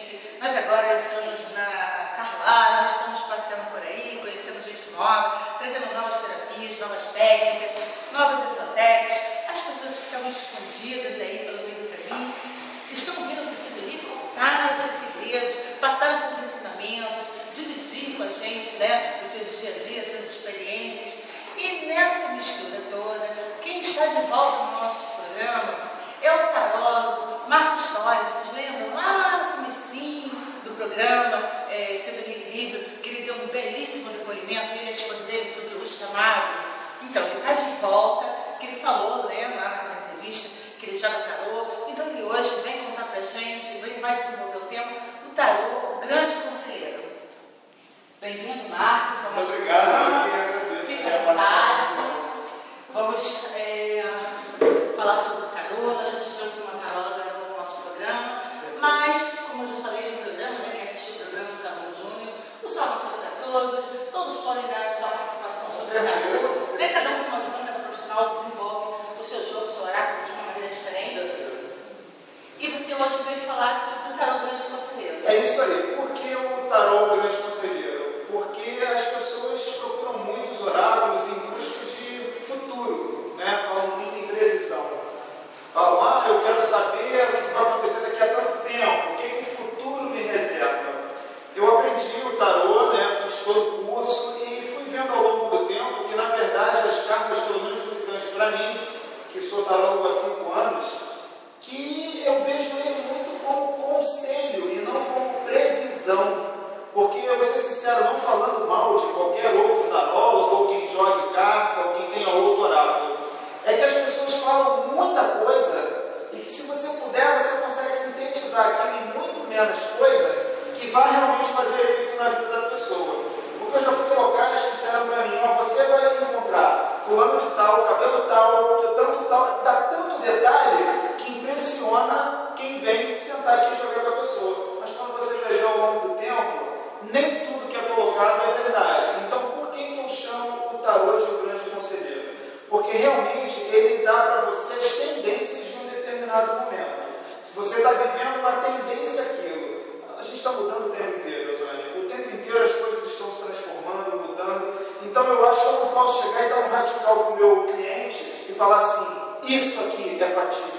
gente. Nós agora entramos na carruagem, estamos passeando por aí, conhecendo gente nova, trazendo novas terapias, novas técnicas, novas esotéricas. As pessoas que estão escondidas aí pelo meio do caminho estão vindo para o Siduri contar os seus segredos, passar os seus ensinamentos, dividir com a gente, né, o seu dia a dia, as suas experiências. E nessa mistura toda, quem está de volta no nosso programa é o tarólogo Marcos Tório. Vocês lembram lá no comecinho do programa Siduri Equilíbrio, que ele deu um belíssimo depoimento, ele e a esposa dele, sobre o chamado. Então, ele está de volta, que ele falou, né, lá naquela entrevista, que ele joga tarô. Então, ele hoje vem contar pra gente, vai desenvolver o tema do tarô, o grande conselheiro. Bem-vindo, Marcos. Muito obrigado, eu que agradeço. Fica à vontade. Vamos falar sobre o tarô. Nós já tivemos uma taróloga no nosso programa, mas, como eu já falei no programa, né, quem assistiu o programa do Tarô Júnior, o sol não serve para todos podem dar a sua participação sobre o tarô, né? Cada um com uma visão, cada profissional desenvolve o seu jogo, o seu oráculo de uma maneira diferente. E você hoje veio falar sobre o tarô grande conselheiro. É isso aí. Por que o tarô grande conselheiro? Porque as pessoas procuram muito os oráculos em busca de futuro, né? Falam muito em previsão. Falam, eu quero saber o que vai acontecer daqui a tanto tempo, o que o futuro me reserva. Eu aprendi o tarô, né? Fiz todo o curso e fui vendo ao longo do tempo que, na verdade, as cartas, pelo menos militantes para mim, que sou tarólogo há 5 anos, que eu vejo ele muito como conselho e não como previsão. Porque, eu vou ser sincero, não falando mal de qualquer outro tarólogo, ou quem jogue carta, ou quem tenha outro oráculo, é que as pessoas falam muita coisa e que, se você puder, você consegue sintetizar aquilo em muito menos coisa que vai realmente fazer efeito na vida da pessoa. Porque eu já fui em locais que disseram para mim, você vai encontrar fulano de tal, cabelo tal, dá tanto detalhe que impressiona quem vem sentar aqui e jogar com a pessoa. Mas quando você vai ver ao longo do tempo, nem tudo que é colocado é verdade. Então, por que eu chamo o tarô de um grande conselheiro? Porque realmente ele dá para você as tendências de um determinado momento. Se você está vivendo uma tendência àquilo, a gente está mudando o tempo inteiro, Eusânia. O tempo inteiro as coisas estão se transformando, mudando. Então eu acho que eu não posso chegar e dar um radical para o meu cliente e falar assim, isso aqui é fatídico.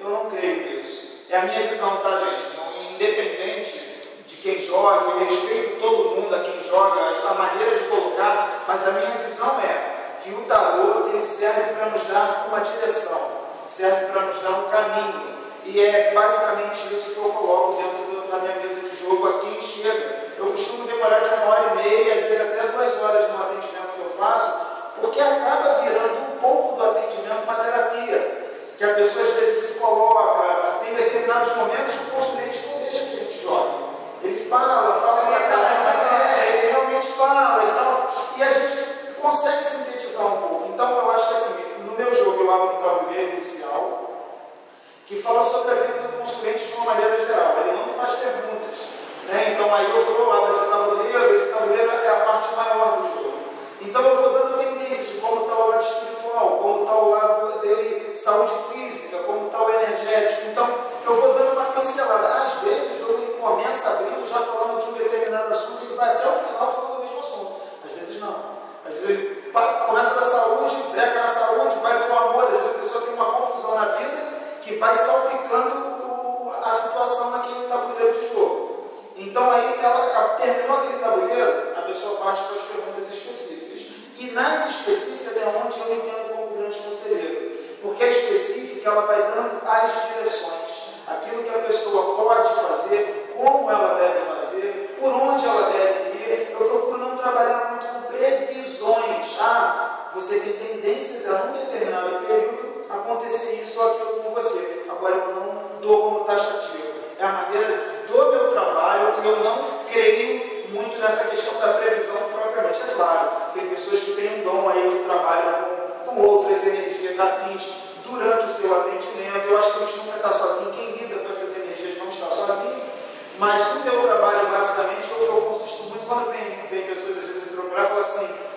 Eu não creio nisso. É a minha visão, tá, gente? Não, independente de quem joga, eu respeito todo mundo a quem joga, a maneira de colocar, mas a minha visão é que o tarô ele serve para nos dar uma direção, serve para nos dar um caminho, e é basicamente isso que eu coloco dentro da minha mesa de jogo a quem chega. Eu costumo demorar de 1h30, às vezes até 2 horas no atendimento que eu faço, porque acaba virando um pouco do atendimento uma terapia, que a pessoa às vezes se coloca, tem determinados momentos que o consulente não deixa que a gente jogue. Ele fala pra cá, ele realmente fala e tal, e a gente consegue sintetizar um pouco. Então eu acho que assim, no meu jogo eu abro um tabuleiro inicial que fala sobre a vida do consulente de uma maneira geral, ele não me faz perguntas, né? Então aí eu vou, abro esse tabuleiro é a parte maior do jogo. Então eu vou dando tendências de como está o lado espiritual, como está o lado dele, saúde física, como está o energético. Então eu vou dando uma pincelada. Às vezes o jogo ele começa abrindo já falando de um determinado assunto e ele vai até o final falando do mesmo assunto. Às vezes não. Às vezes ele começa da saúde, breca na saúde, vai para o amor. Às vezes a pessoa tem uma confusão na vida que vai salpicando a situação naquele tabuleiro de jogo. Então aí ela terminou aquele tabuleiro, a pessoa parte para as perguntas específicas. E nas específicas é onde eu entendo como grande conselheiro. Porque a específica ela vai dando as direções. Aquilo que a pessoa pode fazer, como ela deve fazer, por onde ela deve ir. Eu procuro não trabalhar muito com previsões. Você tem tendências a um determinado período acontecer isso ou aquilo com você. Agora eu não dou como taxativo. É a maneira do meu trabalho e eu não creio muito nessa questão da previsão propriamente. É claro, tem pessoas que têm um dom aí que trabalham com outras energias afins durante o seu atendimento. Eu acho que a gente nunca está sozinho. Quem lida com essas energias não está sozinho. Mas o meu trabalho, basicamente, eu consisto muito quando vem pessoas às vezes me procurar e falam assim,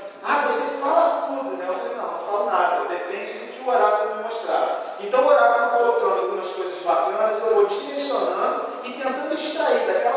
você fala tudo, né? Eu falei, não falo nada. Depende do que o oráculo me mostrar. Então o oráculo colocando algumas coisas bacanas, eu vou direcionando e tentando extrair daquela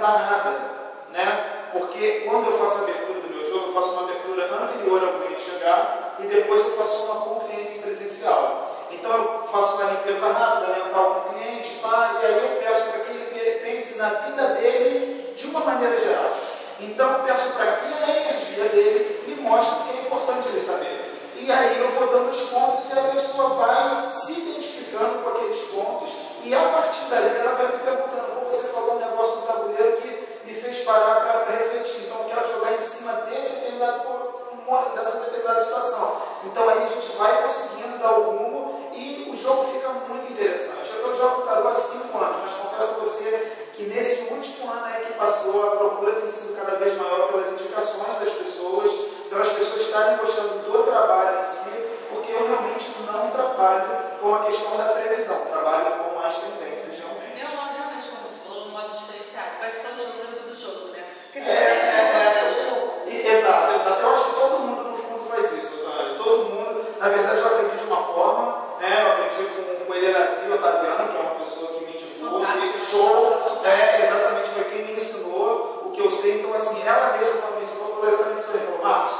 adiantar nada, né? Porque quando eu faço a abertura do meu jogo, eu faço uma abertura anterior ao cliente chegar e depois eu faço uma com o cliente presencial. Então eu faço uma limpeza rápida, mental com o cliente, e aí eu peço para que ele pense na vida dele de uma maneira geral. Então eu peço para que a energia dele me mostre o que é importante ele saber. E aí eu vou dando os pontos e a pessoa vai se identificando com aqueles pontos e a partir dali ela vai me perguntando, como você falou um negócio do tabuleiro que me fez parar para refletir. Então eu quero jogar em cima dessa determinada situação. Então aí a gente vai conseguindo dar o rumo e o jogo fica muito interessante. Eu jogo tarô há 5 anos, mas confesso a você que nesse último ano aí que passou, a procura tem sido cada vez maior pelas indicações das pessoas, pelas pessoas estarem gostando do trabalho em si, porque eu realmente não trabalho com a questão da previsão, trabalho com as tendências realmente. Meu modo realmente, como você falou, um modo diferenciado, parece que é o jogo dentro do jogo, né? Quer dizer, exato. Eu acho que todo mundo no fundo faz isso, Rosângela. Todo mundo, na verdade eu aprendi de uma forma, né? Eu aprendi com o Eliezer Otaviano, que é uma pessoa que me indicou, que show, exatamente, foi quem me ensinou o que eu sei. Então assim, ela mesma quando me ensinou, falou exatamente isso, falou, Marcos,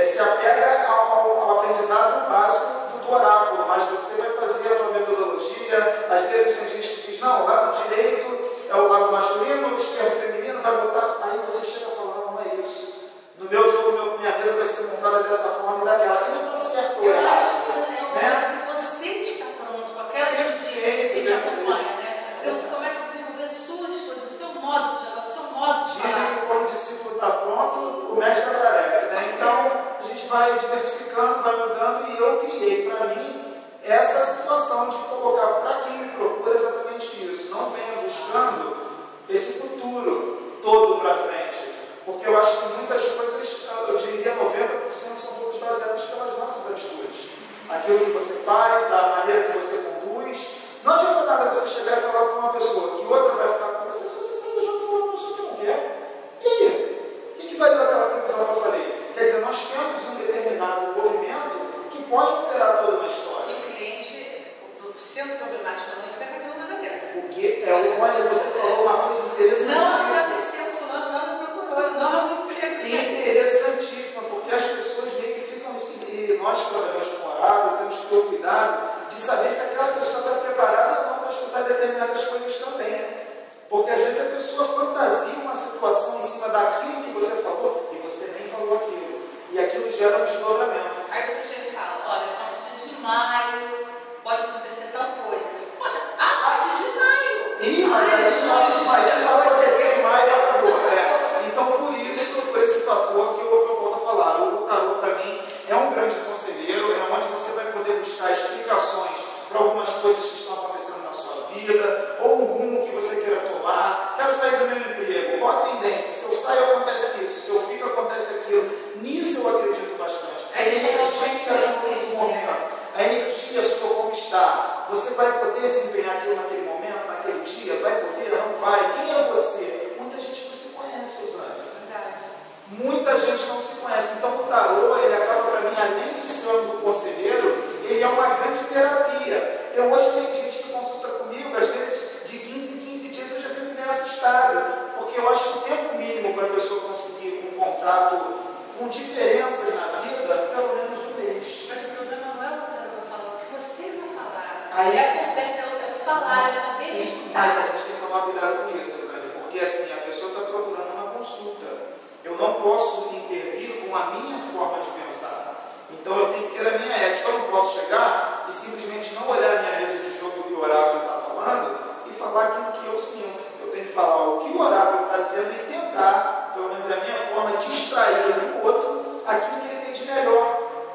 se apega ao aprendizado básico do oráculo, mas você vai fazer a tua metodologia. Às vezes tem gente que diz, não, o lado direito é o lado masculino, o esquerdo feminino, vai botar, aí você chega a falar, não é isso. No meu jogo, minha mesa vai ser montada dessa forma e daquela. E não está certo ou errado. Eu acho que é o momento que você está pronto com aquela energia e te acompanha, né? Porque você começa a desenvolver suas coisas, o seu modo de jogar, o seu modo de falar. Dizem que quando o discípulo está pronto, o mestre aparece, né? Então, a gente vai diversificando, vai mudando, e eu criei para mim essa situação de colocar para quem me procura exatamente isso. Não venha buscando esse futuro todo para frente. Porque eu acho que muitas coisas, eu diria 90%, são todas baseadas pelas nossas atitudes. Aquilo que você faz, a maneira que você conduz. Não adianta nada você chegar e falar para uma pessoa que outra vai ficar com você. Se você sai do jogo e falar para uma pessoa que não quer, e aí? O que valeu aquela previsão que eu falei? Quer dizer, nós temos um determinado movimento que pode alterar toda uma história. E o cliente, sendo problemático, não fica com aquilo na cabeça. O que olha, você falou uma coisa interessantíssima. Não aconteceu, fulano não me procurou, não me pegou. Interessantíssima, porque as pessoas meio que ficam assim, e nós que trabalhamos com oráculo, temos que ter o cuidado de saber se aquela pessoa está preparada ou não para escutar determinadas coisas também. Porque às vezes a pessoa fantasia uma situação em cima daquilo que você falou e você nem falou aquilo. E aquilo gera um desdobramento. Aí você chega e fala, olha, a partir de maio pode acontecer tal coisa. Poxa, a partir de maio. Mas se não acontecer em maio, acabou. Então, por esse fator que eu volto a falar, o tarô para mim é um grande conselheiro, é onde você vai poder buscar explicações para algumas coisas que estão acontecendo na sua vida, ou um rumo que você queira tomar. Quero sair do meu emprego, qual a tendência? Se eu saio, acontece isso, se eu fico, acontece aquilo. Nisso eu acredito bastante. A energia do momento, a energia sua como está. Você vai poder desempenhar aquilo naquele momento, naquele dia? Vai poder? Não vai? Quem é você? Muita gente não se conhece, Rosângela. Muita gente não se conhece. Então o tarô, ele acaba para mim, além de ser um conselheiro, ele é uma grande terapia. Eu hoje tenho gente que consulta comigo, às vezes de 15 em 15 dias eu já fico meio assustado, porque eu acho que o tempo mínimo para a pessoa conseguir um contato com diferenças na vida, pelo menos um mês. Mas o problema não é o que o tarô vai falar, o que você vai falar. Aí a conversa é você falar, é saber escutar. Mas a gente tem que tomar cuidado com isso, Rosângela, porque assim, a pessoa está procurando uma consulta. Eu não posso intervir com a minha forma de pensar. Então eu tenho que ter a minha ética. Eu não posso chegar e simplesmente não olhar a minha mesa de jogo que o oráculo está falando e falar aquilo que eu sinto. Eu tenho que falar o que o oráculo está dizendo e tentar, pelo menos é a minha forma, de extrair do outro aquilo que ele tem de melhor.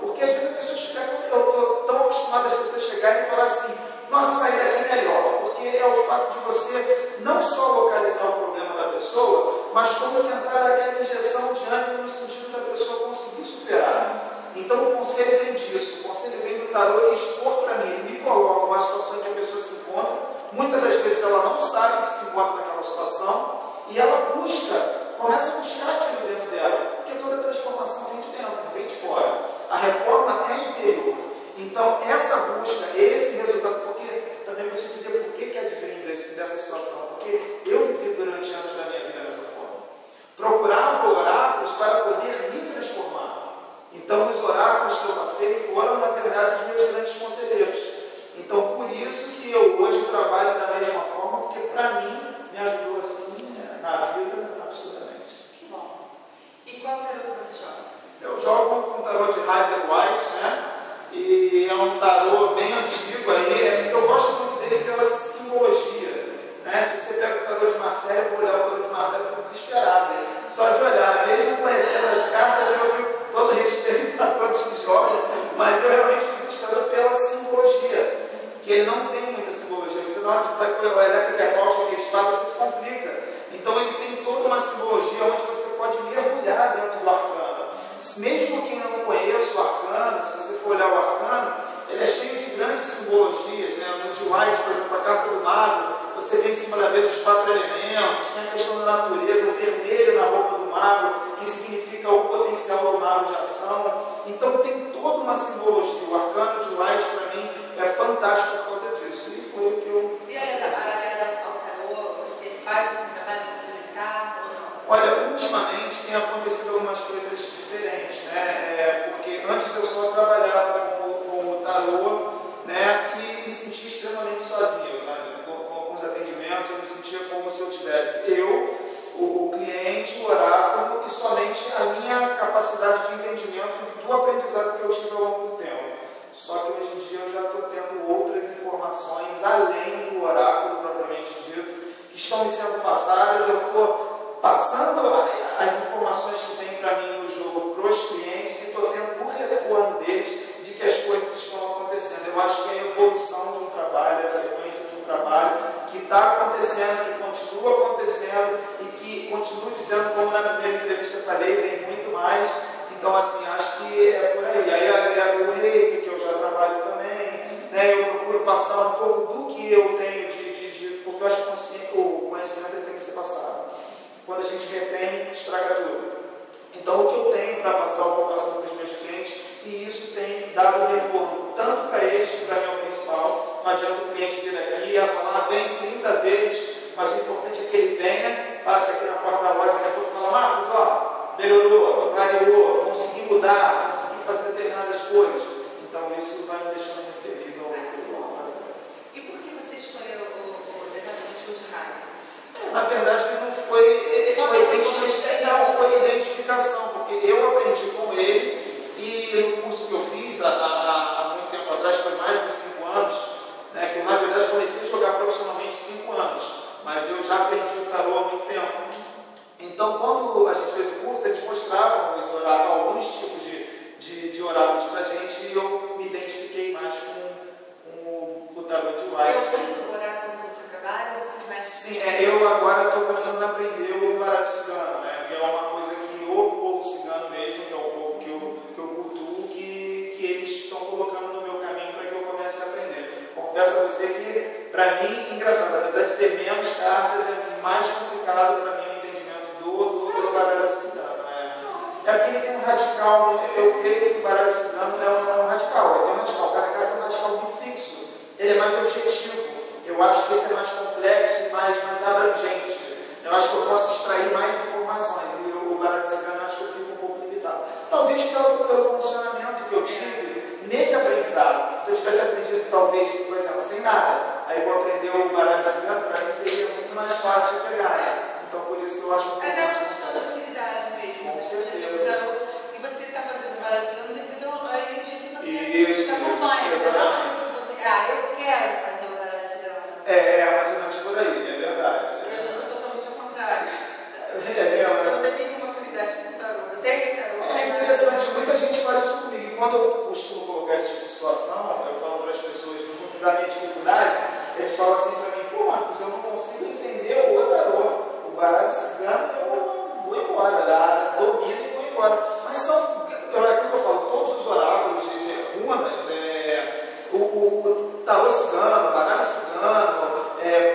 Porque às vezes a pessoa chega, eu estou tão acostumado às pessoas chegarem e falar assim, nossa, sair daqui é melhor. Porque é o fato de você não só localizar o problema da pessoa, mas como tentar dar aquela injeção de ânimo no sentido da pessoa conseguir superar. Então o conselho vem disso, o conselho vem do tarô e expor para mim, ele me coloca uma situação em que a pessoa se encontra, muitas das vezes ela não sabe que se encontra naquela situação, e ela começa a buscar aquilo dentro dela, porque toda transformação vem de dentro, não vem de fora. A reforma é interior. Então essa busca, esse resultado, porque também vou te dizer por que advém dessa situação, porque eu vivi durante anos da minha vida Marcelo, eu vou olhar o tarô de Marcelo e fico desesperado. Só de olhar, mesmo conhecendo as cartas, eu fico todo respeito a todos que jogam, mas eu realmente fico desesperado pela simbologia, que ele não tem muita simbologia. Você na hora que vai olhar aquele repauso que ele está, você se complica. Então ele tem toda uma simbologia onde você pode mergulhar dentro do arcano. Mesmo quem não conhece o arcano, se você for olhar o arcano, ele é cheio de grandes simbologias, né? No de White, por exemplo, a carta do mago, você vê em cima da mesa os 4 elementos, tem a questão da natureza, o vermelho na roupa do mago, que significa o potencial do mago de ação. Então tem toda uma simbologia. O arcano de White, para mim, é fantástico por causa disso. E foi o que eu... E aí, ao tarô, você faz um trabalho complementar ou não? Olha, ultimamente tem acontecido algumas coisas diferentes, né? Porque antes eu só trabalhava com o tarô, né? E me sentia extremamente sozinho, sabe? Com os atendimentos, eu me sentia como se eu tivesse o cliente, o oráculo e somente a minha capacidade de entendimento do aprendizado que eu tive ao longo do tempo. Só que hoje em dia eu já estou tendo outras informações além do oráculo propriamente dito, que estão me sendo passadas. Eu estou passando as informações que vêm para mim no jogo para os clientes e estou tendo o retorno deles de que as coisas estão acontecendo. Eu acho que é a evolução de um trabalho, a sequência de um trabalho que está acontecendo, que continua acontecendo e que continuo dizendo, como na primeira entrevista eu falei, tem muito mais. Então, assim, acho que é por aí. Aí eu agrego o reiki, que eu já trabalho também, né? Eu procuro passar um pouco do que eu tenho porque eu acho que o conhecimento tem que ser passado. Quando a gente retém, estraga tudo. Então, o que eu tenho para passar, eu vou passando para os meus clientes, e isso tem dado retorno tanto para eles, que para mim é o principal. Não adianta o cliente vir aqui e falar, vem 30 vezes, mas o importante é que ele venha, passe aqui na porta da loja e fala, Marcos, ó, melhorou, clareou, consegui mudar, consegui fazer determinadas coisas. Então, isso vai me deixando muito feliz ao longo do processo. E por que você escolheu exatamente o de raio? Na verdade, não foi identificação, porque eu aprendi com ele e no curso que eu fiz há muito tempo atrás, foi mais de 5 anos, né, que eu na verdade comecei a jogar profissionalmente 5 anos, mas eu já aprendi o tarô há muito tempo. Então, quando a gente fez o curso, eles mostravam alguns tipos de oráculos para a gente e eu me identifiquei mais com o tarô de White. É o único oráculo que você trabalha ou você mais? Sim, eu agora estou começando a aprender o baralho cigano, né, que é uma coisa que o povo cigano mesmo, que é o povo que eu cultuo, que eles estão colocando no meu caminho para que eu comece a aprender. Confesso a você que, para mim, engraçado, apesar de ter menos cartas, é mais complicado para mim o entendimento do baralho cigano. É porque ele tem um radical, eu creio que o baralho cigano é um radical, ele tem um radical, cada carta tem um radical muito fixo, ele é mais objetivo. Eu acho que esse é mais complexo e mais abrangente. Eu acho que eu posso extrair mais informações e o baralho cigano acho que eu fico um pouco limitado. Talvez pelo condicionamento que eu tive nesse aprendizado. Se eu tivesse aprendido, talvez, por exemplo, sem nada, aí vou aprender o baralho cigano, para mim seria muito mais fácil de pegar, né? Então, por isso que eu acho um pouco mais. Mas é uma questão de afinidade mesmo. Com certeza. E você está fazendo o baralho cigano devido à energia que você Isso, acompanha. isso, Você não é uma coisa que você, eu quero fazer o baralho cigano. É mais ou menos por aí, é verdade. Eu já sou totalmente ao contrário. Eu não tenho nenhuma afinidade com o tarô. Eu tenho tarô. É interessante, muita gente fala isso comigo. E quando eu costumo colocar esse tipo de situação, eu falo para as pessoas da minha dificuldade, eles falam assim para mim, pô Marcos, eu não consigo entender o tarô. O baralho cigano, eu vou embora, domino e vou embora. Mas são, aquilo que eu falo, todos os oráculos de runas, o tarô cigano, o baralho cigano,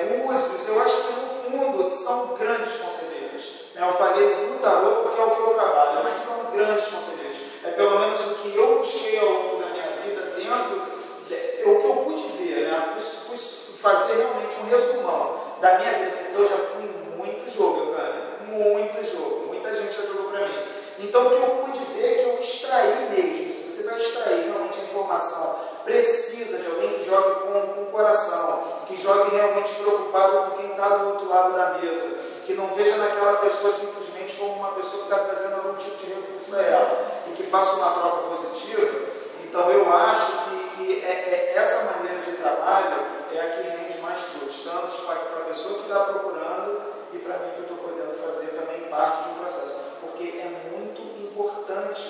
búzios, eu acho que no fundo são grandes conselheiros. Eu falei do tarô porque é o que eu trabalho, mas são grandes conselheiros. É pelo menos o que eu busquei ao longo da minha vida dentro, o que eu pude ver, né? Fui fazer realmente um resumão da minha vida, porque eu já fui em muito jogo, sabe? Muito jogo, muita gente já jogou para mim. Então o que eu pude ver é que eu extraí mesmo. Se você vai extrair realmente a informação precisa de alguém que jogue com o coração, que jogue realmente preocupado com quem está do outro lado da mesa, que não veja naquela pessoa simplesmente como uma pessoa que está trazendo algum tipo de recurso a ela e que faça uma troca positiva. Então eu acho que essa maneira de trabalho é a que rende mais frutos, tanto para a pessoa que está procurando e para mim que eu estou podendo fazer também parte de um processo, porque é muito importante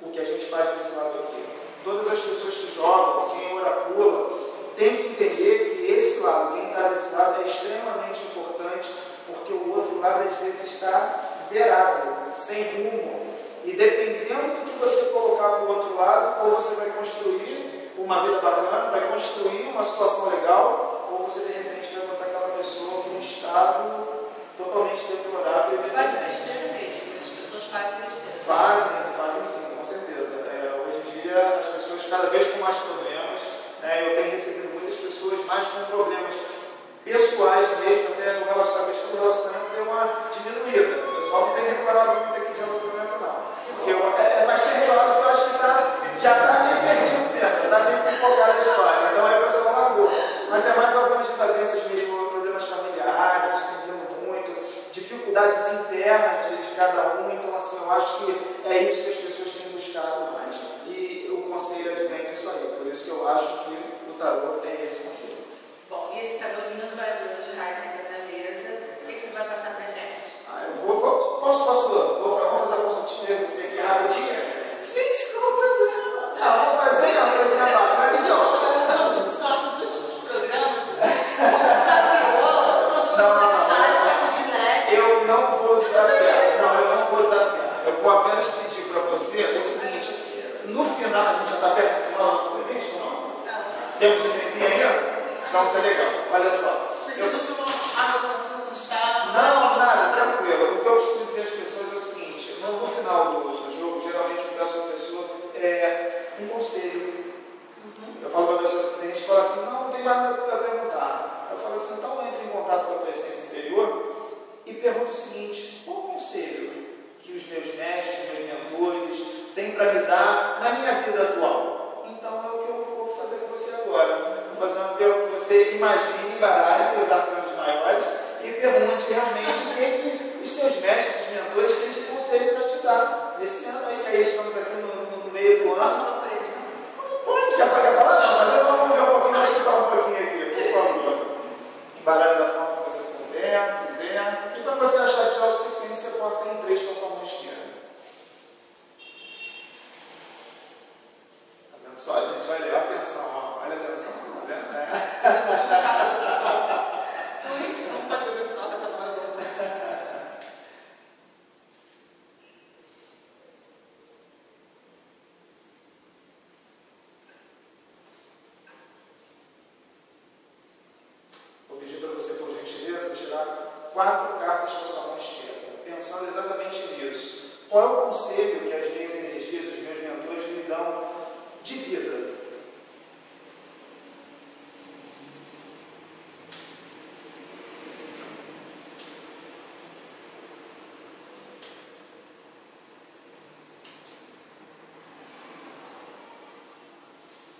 o que a gente faz desse lado aqui. Todas as pessoas que jogam, quem ora pula, tem que entender que esse lado, quem está desse lado, é extremamente importante, porque o outro lado às vezes está zerado, sem rumo. E dependendo do que você colocar para o outro lado, ou você vai construir uma vida bacana, vai construir uma situação legal, ou você de repente vai botar aquela pessoa em um estado totalmente deplorável. Faz besteira mesmo, as pessoas fazem besteira. Fazem sim, com certeza. Hoje em dia, as pessoas cada vez com mais problemas, eu tenho recebido muitas pessoas mais com problemas pessoais mesmo, até no relacionamento, a questão do relacionamento deu uma diminuída. O pessoal não tem reclamado muito aqui de relacionamento, não. Mas tem relacionamento que eu acho que já está meio perdido o tempo, está meio focado na história, então aí o pessoal largou. Mas é mais algumas desavenças mesmo, problemas familiares, isso tem vindo muito, dificuldades internas de cada um, então assim, eu acho que é isso que as pessoas têm buscado mais. E o conselho advém disso aí, por isso que eu acho que o tarô tem esse conselho. Bom, e esse tarô lindo, maravilhoso de Rainer aqui na mesa, o que você vai passar pra gente? Posso fazer a consultinha com você aqui rapidinho? Gente, qual o problema? Vamos fazer uma coisa bacana, então. Sorte os últimos programas, desafiou, Não. de leve. Eu não vou desafiar. Eu vou apenas pedir para você o seguinte, no final, a gente já está perto do final da nossa entrevista ou não? Temos um tempinho ainda? Então tá legal, olha só. Precisa de uma anotação com chave? Não, nada, tranquilo. O que eu costumo dizer às pessoas é o seguinte, no final do jogo, geralmente eu peço à pessoa um conselho. Eu falo para a pessoa, a gente fala assim, não tem nada para perguntar. Eu falo assim, então entre em contato com a tua essência interior e pergunta o seguinte, qual o conselho que os meus mestres, meus mentores têm para me dar na minha vida atual? Então é o que eu vou fazer com você agora. Vou fazer uma pergunta que você imagine, baralhe os arcanos maiores e pergunte realmente o que os seus mestres, os mentores têm de conselho para te dar nesse ano aí, que aí estamos aqui no meio do ano. Pode, já paga a palavra? Não, mas eu vou ver um pouquinho, vou escutar um pouquinho aqui, por favor. Embaralhe da forma que você souber, quiser. E quando você achar que já é o suficiente, você pode ter um trecho com a sua mão esquerda. Tá vendo só, gente? Olha, atenção, ó. Olha a atenção, tá vendo? Vamos fazer o pessoal que está na hora do almoço. Vou pedir para você, por gentileza, tirar 4 cartas com a sua mão esquerda, pensando exatamente nisso. Qual é o conselho que as minhas energias, os meus mentores me dão de vida?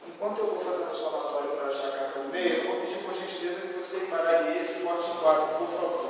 Enquanto eu vou fazendo o somatório para achar a carta do meio, eu vou pedir por gentileza que você embaralhe esse e bote em 4, por favor.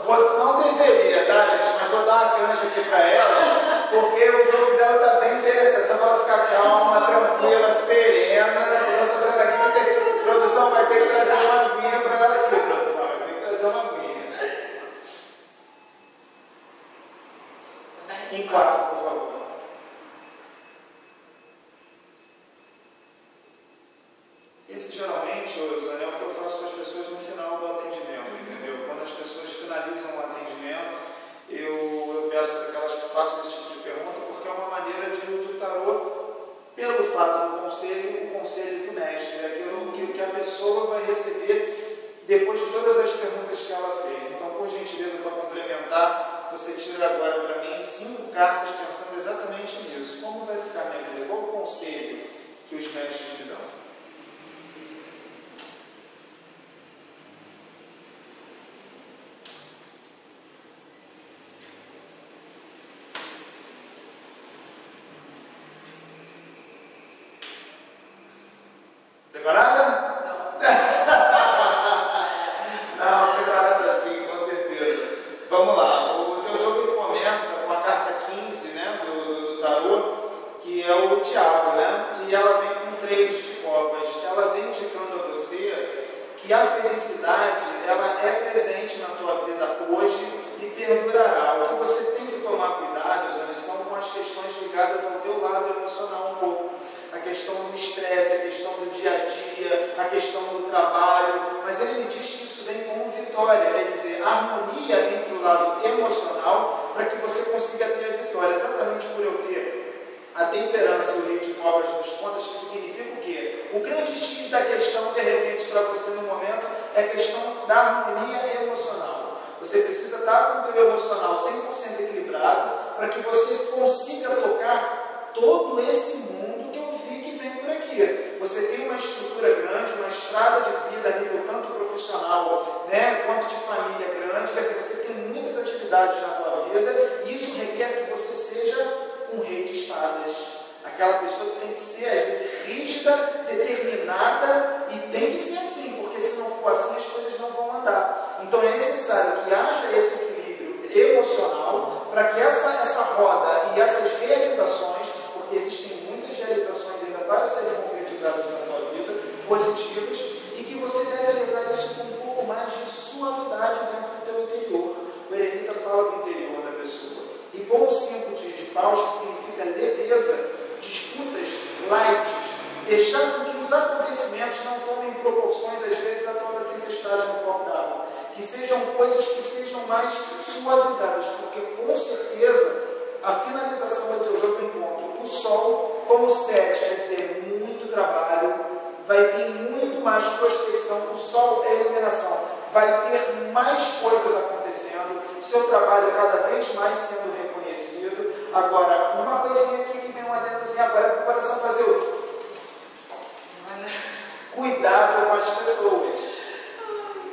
Olha só, não deveria, tá, gente? Mas vou dar uma canja aqui para ela, porque o jogo dela está bem interessante. Só para ela ficar calma, tranquila, serena. Eu estou vendo aqui que a produção vai ter que trazer uma aguinha para ela aqui, produção. Vai ter que trazer uma aguinha. Em 4, por favor. Esse geralmente, Osana, é o que eu faço com as pessoas no final do atendimento, entendeu? Quando as pessoas finalizam o atendimento, eu peço para que elas façam esse tipo de pergunta, porque é uma maneira de o tarô, pelo fato do conselho, o conselho do mestre, é aquilo que a pessoa vai receber depois de todas as perguntas que ela fez. Então, por gentileza, para complementar, você tira agora para mim 5 cartas pensando exatamente nisso. Como vai ficar a minha vida? Qual o conselho que os mestres me dão? tarô, que é o diabo, né? E ela vem com 3 de copas. Ela vem indicando a você que a felicidade, ela é presente na tua vida hoje e perdurará. O que você tem que tomar cuidado, Zane, são com as questões ligadas ao teu lado emocional um pouco. A questão do estresse, a questão do dia a dia, a questão do trabalho. Mas ele me diz que isso vem como vitória, quer dizer, harmonia entre o lado emocional para que você consiga ter a vitória. Exatamente por eu ter a temperança e o rei de copas nos contas, que significa o quê? O grande X da questão, de repente, para você no momento, é a questão da harmonia emocional. Você precisa estar com o teu emocional 100% equilibrado para que você consiga tocar todo esse mundo que eu vi que vem por aqui. Você tem uma estrutura grande, uma estrada de vida a nível tanto profissional, né, quanto de família grande, quer dizer, você tem muitas atividades na tua vida e isso requer que você seja um rei de espadas. Aquela pessoa que tem que ser, às vezes, rígida, determinada e tem que ser assim, porque se não for assim as coisas não vão andar. Então é necessário que haja esse equilíbrio emocional para que essa roda e essas realizações, porque existem muitas realizações ainda para serem concretizadas na tua vida, positivas, e que você deve levar isso com um pouco mais de suavidade dentro do teu interior. O eremita fala do interior da pessoa. E como o 5 de paus significa leveza, disputas light, deixar com que os acontecimentos não tomem proporções, às vezes, a toda a tempestade no copo d'água. Que sejam coisas que sejam mais suavizadas, porque com certeza a finalização do teu jogo encontra o sol como 7, quer dizer, muito trabalho, vai vir muito mais prospecção, o sol é a iluminação, vai ter mais coisas acontecendo, o seu trabalho cada vez mais sendo reconhecido. Agora, uma coisinha aqui que tem uma adendozinha agora para o coração fazer o cuidado com as pessoas.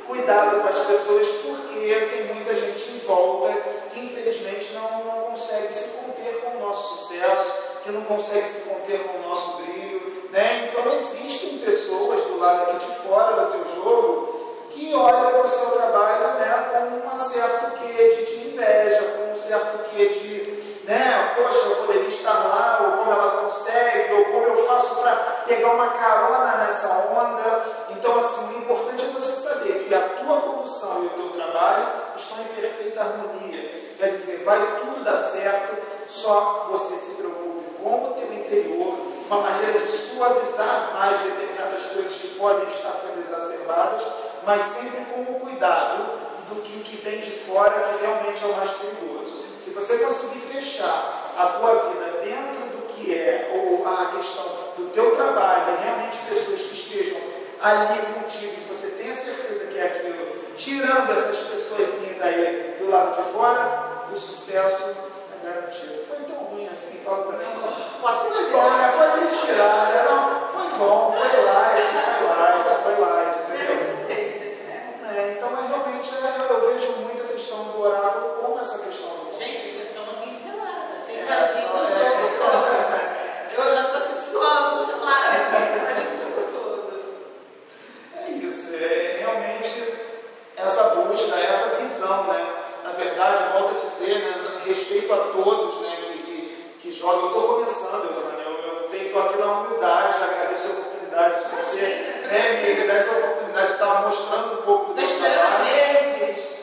Cuidado com as pessoas, porque tem muita gente em volta que infelizmente não consegue se conter com o nosso sucesso, que não consegue se conter com o nosso brilho, né? Então existem pessoas do lado aqui de fora do teu jogo que olham para o seu trabalho, né, com um certo quê de inveja, com um certo quê de, né, poxa, eu poderia estar lá, ou como ela consegue, ou como eu faço para pegar uma carona nessa onda. Então, assim, o importante é você saber que a tua condução e o teu trabalho estão em perfeita harmonia. Quer dizer, vai tudo dar certo, só você se preocupe com o teu interior, uma maneira de suavizar mais determinadas coisas que podem estar sendo exacerbadas, mas sempre com o cuidado do que vem de fora, que realmente é o mais perigoso. Se você conseguir fechar a tua vida dentro do que é ou a questão do teu trabalho, e realmente pessoas que estejam ali contigo, que você tenha certeza que é aquilo, tirando essas pessoas aí do lado de fora, o sucesso é garantido. Foi tão ruim assim, fala para mim. Posso respirar, pode respirar. Não, foi bom, foi light, entendeu? Então, mas realmente eu vejo muito a questão do oráculo como essa questão do... Gente, foi só uma pincelada. Você imagina o jogo todo. Eu já estou aqui suando de lá. Imagina o jogo todo. É isso. Realmente essa busca, essa visão, né? Na verdade, volto a dizer, né, respeito a todos, né, que jogam. Eu estou começando, eu estou aqui na humildade, agradeço a oportunidade de você, né, me dar essa oportunidade de estar mostrando um pouco do seu trabalho. Meses.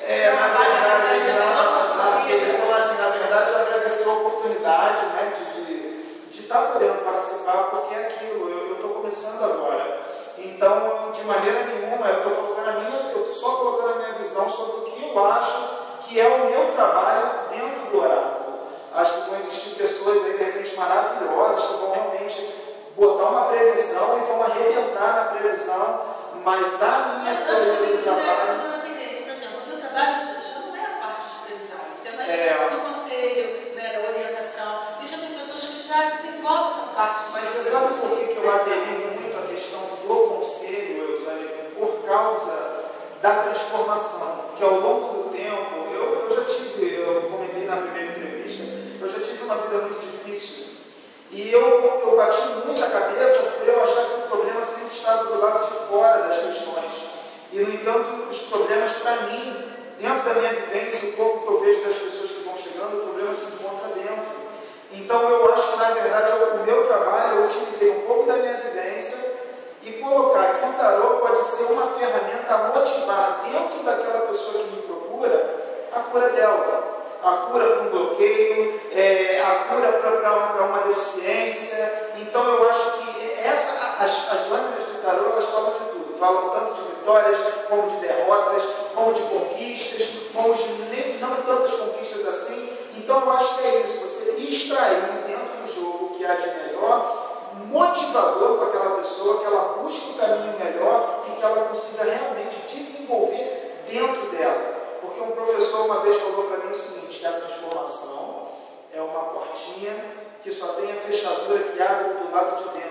Na verdade, eu agradecer a oportunidade, né, de estar podendo participar, porque é aquilo, eu estou começando agora. Então, de maneira nenhuma, eu estou só colocando a minha visão sobre o que eu acho que é o meu trabalho dentro do oráculo. Acho que vão existir pessoas aí, de repente, maravilhosas, que vão realmente botar uma previsão e vão arrebentar na previsão, mas a minha coisa do trabalho... Por exemplo, o teu trabalho já não é a parte de previsão, isso é mais do conselho, né, da orientação, e já tem pessoas que já desenvolvem essa parte. Mas você sabe por que eu aderi muito à questão do conselho, Eusane? Por causa da transformação, que ao longo do tempo, eu comentei na primeira entrevista, eu já tive uma vida muito difícil. E eu bati muito a cabeça por eu achar que o problema sempre estava do lado de fora das questões. E, no entanto, os problemas, para mim, dentro da minha vivência, o pouco que eu vejo das pessoas que vão chegando, o problema se encontra dentro. Então, eu acho na verdade, o meu trabalho, eu utilizei um pouco da minha vivência e colocar que o tarô pode ser uma ferramenta a motivar dentro daquela pessoa que me procura a cura dela. A cura para um bloqueio, a cura para uma deficiência. Então eu acho que as lâminas do tarô, elas falam de tudo. Falam tanto de vitórias, como de derrotas, como de conquistas, como de não tantas conquistas assim. Então eu acho que é isso, você extrair dentro do jogo o que há de melhor, motivador para aquela pessoa, que ela busque um caminho melhor e que ela consiga realmente desenvolver dentro dela. Porque um professor uma vez falou para mim o seguinte, que a transformação é uma portinha que só tem a fechadura que abre do lado de dentro.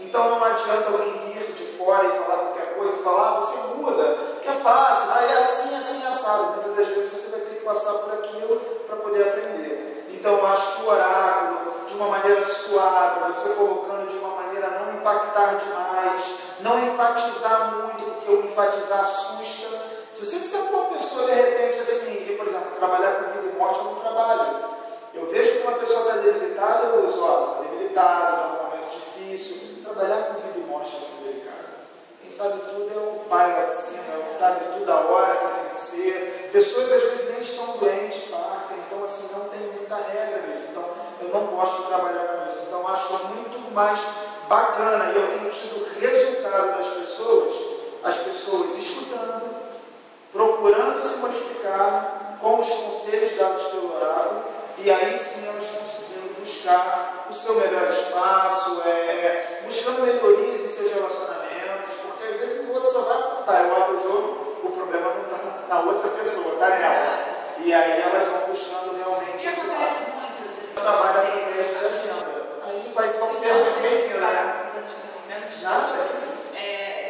Então não adianta alguém vir de fora e falar qualquer coisa, falar, você muda, que é fácil, é assim, assim, assado. Muitas das vezes você vai ter que passar por aquilo para poder aprender. Então eu acho que o oráculo, de uma maneira suave, você colocando de uma maneira a não impactar demais, não enfatizar muito, porque o enfatizar assusta. Se você quiser com uma pessoa, de repente, assim, eu, por exemplo, trabalhar com vida e morte, eu não trabalho. Eu vejo que uma pessoa está debilitada, eu uso, está debilitada, está num momento difícil. Trabalhar com vida e morte é muito delicado. Quem sabe tudo é o pai lá de cima, é o que sabe tudo a hora que tem que ser. Pessoas, às vezes, nem estão doentes, partem, então, assim, não tem muita regra nisso. Então, eu não gosto de trabalhar com isso. Então, acho muito mais bacana, e eu tenho tido resultado das pessoas, as pessoas estudando, procurando se modificar com os conselhos dados pelo oráculo, e aí sim elas conseguindo buscar o seu melhor espaço, buscando melhorias em seus relacionamentos, porque às vezes o outro só vai apontar, eu abro o jogo, o problema não está na outra pessoa, está nela. E aí elas vão buscando realmente esse acontece muito. Trabalha com o resto da agenda. Aí vai ser um perfeito, né? Nada, é isso.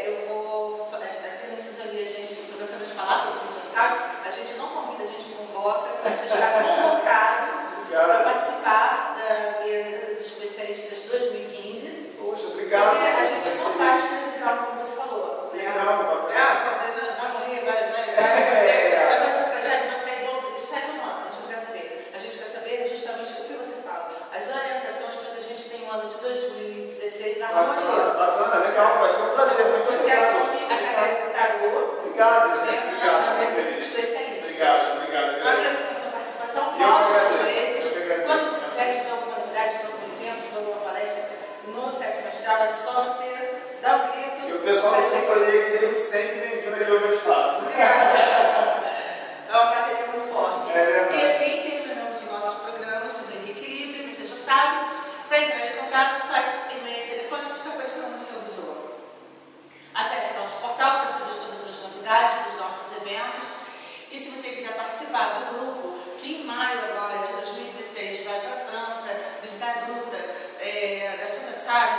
Eu vou, aqui no Sintonia, a gente, estou cansando de falar, todo mundo já sabe, a gente não convida, a gente convoca, você está convocado para participar da mesa dos especialistas 2015. Poxa, obrigado. Porque a gente não faz televisão, como você falou. Não, vai morrer, vai dar seu projeto, vai sair bom, sai do ano, a gente não quer saber. A gente quer saber justamente o que você fala. As orientações para que a gente tenha um ano de 2016 harmonioso. Bacana, legal, vai ser um prazer, muito Você obrigado. assume a cadeira do tarô. Obrigado, gente. Na mesa dos especialistas. Obrigado. Eu agradeço a sua participação, volte às vezes. Quando você quiser tiver alguma novidade, algum evento, alguma palestra no Sétimo Astral, é só você dar um grito. E o pessoal da Sintonia que sempre bem-vindo aqui ao meu espaço. Obrigada. É uma parceria muito forte. Verdade. E assim terminamos o nosso programa Sintonia e Equilíbrio. Você já sabe, para entrar em contato, site, e-mail, telefone que está aparecendo no seu visor. Acesse nosso portal para saber todas as novidades dos nossos eventos. E se você quiser participar do grupo, que em maio agora de 2016 vai para a França visitar a gruta da Santa Sara,